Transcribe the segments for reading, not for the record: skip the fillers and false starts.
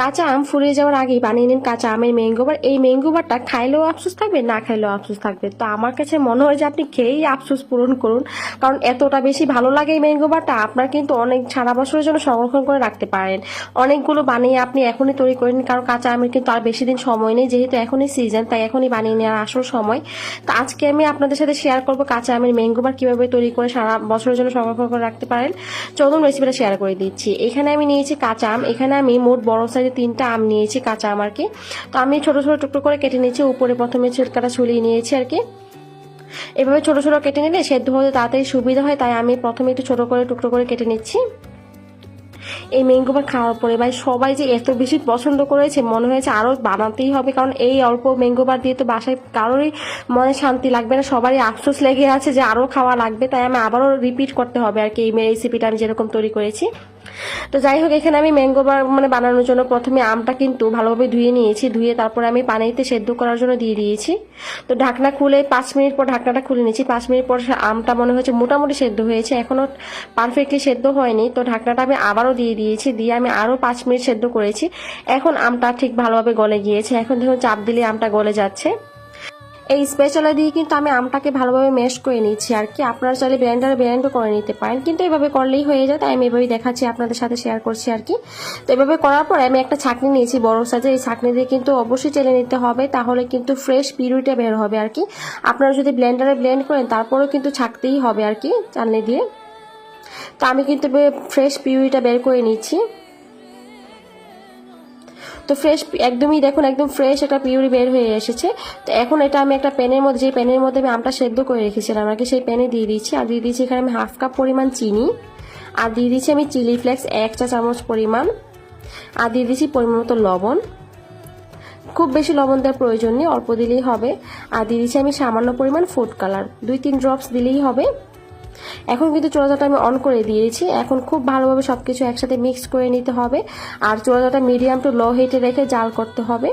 কাঁচা আম ফুরিয়ে যাওয়ার আগেই বানিয়ে নিন কাঁচা আমের ম্যাঙ্গো বার। এই ম্যাঙ্গো বারটা খাইলেও আফসোস থাকবে, না খাইলেও আফসোস থাকবে। তো আমার কাছে মনে হয় যে আপনি খেয়েই আফসোস পূরণ করুন, কারণ এতটা বেশি ভালো লাগে এই ম্যাঙ্গো বারটা। আপনার কিন্তু অনেক সারা বছরের জন্য সংরক্ষণ করে রাখতে পারেন। অনেকগুলো বানিয়ে আপনি এখনই তৈরি করে নিন, কারণ কাঁচা আমের কিন্তু আর বেশি দিন সময় নেই, যেহেতু এখনই সিজন, তাই এখনই বানিয়ে নেওয়ার আসল সময়। তো আজকে আমি আপনাদের সাথে শেয়ার করবো কাঁচা আমের ম্যাঙ্গো বার কিভাবে তৈরি করে সারা বছরের জন্য সংরক্ষণ করে রাখতে পারেন। চলুন রেসিপিটা শেয়ার করে দিচ্ছি। এখানে আমি নিয়েছি কাঁচা আম। এখানে আমি মোট বড় সাইজে 3টা আম নিয়েছি কাঁচা আম আর কি। তো আমি ছোট ছোট টুকরো করে কেটে নিয়েছি, উপরে প্রথমে ছিলকাটা ছুলিয়ে নিয়েছি আর কি। এভাবে ছোট ছোট কেটে নিলে সেদ্ধ হতে তাড়াতাড়ি সুবিধা হয়, তাই আমি প্রথমে একটু ছোট করে টুকরো করে কেটে নিচ্ছি। এই ম্যাঙ্গো বার খাওয়ার পরে ভাই সবাই যে এত বেশি পছন্দ করেছে, মনে হয়েছে আরো বানাতেই হবে, কারণ এই অল্প ম্যাঙ্গো বার দিয়ে তো বাসায় কারোরই মনে শান্তি লাগবে না, সবারই আফসোস লেগে আছে যে আরো খাওয়া লাগবে। তাই আমি আবারও রিপিট করতে হবে আর কি এই রেসিপিটা আমি যেরকম তৈরি করেছি। তো যাই হোক, এখানে আমি ম্যাঙ্গো বার বানানোর জন্য প্রথমে আমটা কিন্তু ভালোভাবে ধুয়ে নিয়েছি। ধুয়ে তারপরে আমি পানিতে সেদ্ধ করার জন্য দিয়ে দিয়েছি। তো ঢাকনা খুলে 5 মিনিট পর ঢাকনাটা খুলে নিয়েছি। 5 মিনিট পর আমটা মনে হচ্ছে মোটামুটি সেদ্ধ হয়েছে, এখনো পারফেক্টলি সেদ্ধ হয়নি। তো ঢাকনাটা আমি আবারও দিয়ে দিয়েছি, দিয়ে আমি আরো 5 মিনিট সেদ্ধ করেছি। এখন আমটা ঠিক ভালোভাবে গলে গিয়েছে। এখন দেখুন চাপ দিলে আমটা গলে যাচ্ছে। এই স্পেশালা দিয়ে কিন্তু আমি আমটাকে ভালোভাবে ম্যাশ করে নিচ্ছি আর কি। আপনারা চাইলে ব্লেন্ডও করে নিতে পারেন, কিন্তু এভাবে করলেই হয়ে যায়, তাই আমি এভাবেই দেখাচ্ছি, আপনাদের সাথে শেয়ার করছি আর কি। তো এভাবে করার পর আমি একটা ছাঁকনি নিয়েছি বড় সাইজের। এই ছাঁকনি দিয়ে কিন্তু অবশ্যই চেলে নিতে হবে, তাহলে কিন্তু ফ্রেশ পিউরিটা বের হবে আর কি। আপনারা যদি ব্লেন্ডারে ব্লেন্ড করেন তারপরেও কিন্তু ছাঁকতেই হবে আর কি চালনি দিয়ে। তো আমি কিন্তু ফ্রেশ পিউরিটা বের করে নিচ্ছি। তো ফ্রেশ একদমই দেখুন, একদম ফ্রেশ একটা পিউরি বের হয়ে এসেছে। তো এখন এটা আমি একটা প্যানের মধ্যে, যে প্যানের মধ্যে আমি আমটা সেদ্ধ করে রেখেছিলাম আর কি, সেই প্যানে দিয়ে দিচ্ছি। আর দিয়ে দিচ্ছি এখানে আমি হাফ কাপ পরিমাণ চিনি। আর দিয়ে দিচ্ছি আমি চিলি ফ্লেক্স 1 চা চামচ পরিমাণ। আর দিয়ে দিচ্ছি পরিমাণ মতো লবণ। খুব বেশি লবণ দেওয়ার প্রয়োজন নেই, অল্প দিলেই হবে। আর দিয়ে দিচ্ছি আমি সামান্য পরিমাণ ফুড কালার, 2-3 ড্রপস দিলেই হবে। এখন কিন্তু চুলাটা আমি অন করে দিয়েছি। এখন খুব ভালোভাবে সবকিছু একসাথে মিক্স করে নিতে হবে। আর চুলাটা মিডিয়াম টু লো হিটে রেখে জাল করতে হবে।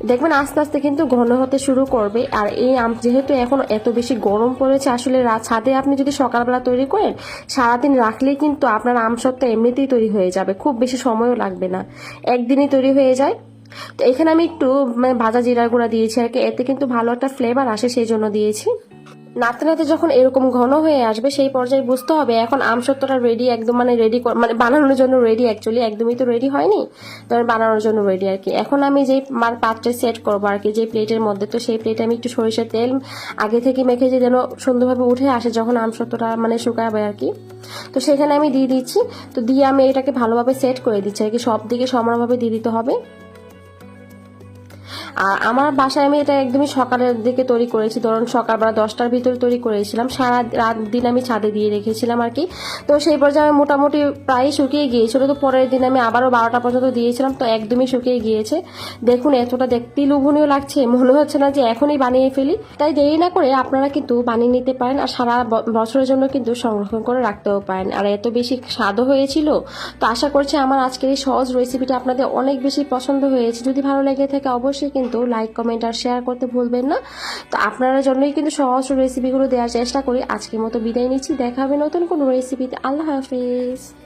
দেখবেন আস্তে আস্তে কিন্তু ঘন হতে শুরু করবে। আর এই আম যেহেতু এখন এত বেশি গরম পড়েছে, আসলে ছাদে আপনি যদি সকালবেলা তৈরি করেন, সারাদিন রাখলেই কিন্তু আপনার আম সত্ত্বা এমনিতেই তৈরি হয়ে যাবে, খুব বেশি সময়ও লাগবে না, একদিনই তৈরি হয়ে যায়। তো এখানে আমি একটু ভাজা জিরার গুঁড়া দিয়েছি আর কি, এতে কিন্তু ভালো একটা ফ্লেভার আসে, সেই জন্য দিয়েছি। নাড়তে নাড়তে যখন এরকম ঘন হয়ে আসবে, সেই পর্যায়ে বুঝতে হবে এখন আমসত্ত্বটা রেডি, একদম রেডি, বানানোর জন্য রেডি। অ্যাকচুয়ালি একদমই তো রেডি হয়নি, তো বানানোর জন্য রেডি আর কি। এখন আমি যেই পাত্রে সেট করবো আর কি, যে প্লেটের মধ্যে, তো সেই প্লেটে আমি একটু সরিষার তেল আগে থেকে মেখে যে যেন সুন্দরভাবে উঠে আসে যখন আমসত্ত্বটা শুকাবে আর কি। তো সেখানে আমি দিয়ে দিচ্ছি। তো দিয়ে আমি এটাকে ভালোভাবে সেট করে দিচ্ছি আর কি, সব দিকে সমানভাবে দিয়ে দিতে হবে। আর আমার বাসায় আমি এটা একদমই সকালের দিকে তৈরি করেছি, ধরুন সকালবেলা 10টার ভিতরে তৈরি করেছিলাম। সারা রাত দিন আমি ছাদে দিয়ে রেখেছিলাম আর কি। তো সেই পর্যায়ে আমি মোটামুটি প্রায় শুকিয়ে গিয়েছিল। তো পরের দিন আমি আবারও 12টা পর্যন্ত দিয়েছিলাম, তো একদমই শুকিয়ে গিয়েছে। দেখুন এতটা দেখতেই লোভনীয় লাগছে, মনে হচ্ছে না যে এখনই বানিয়ে ফেলি। তাই দেরি না করে আপনারা কিন্তু বানিয়ে নিতে পারেন, আর সারা বছরের জন্য কিন্তু সংরক্ষণ করে রাখতেও পারেন। আর এত বেশি স্বাদও হয়েছিল। তো আশা করছি আমার আজকের এই সহজ রেসিপিটা আপনাদের অনেক বেশি পছন্দ হয়েছে। যদি ভালো লেগে থাকে অবশ্যই কিন্তু লাইক, কমেন্ট আর শেয়ার করতে ভুলবেন না। তো আপনারা জন্যই কিন্তু সহজ রেসিপিগুলো দেওয়ার চেষ্টা করি। আজকের মতো বিদায় নিচ্ছি, দেখা হবে নতুন কোনো রেসিপিতে। আল্লাহ হাফিজ।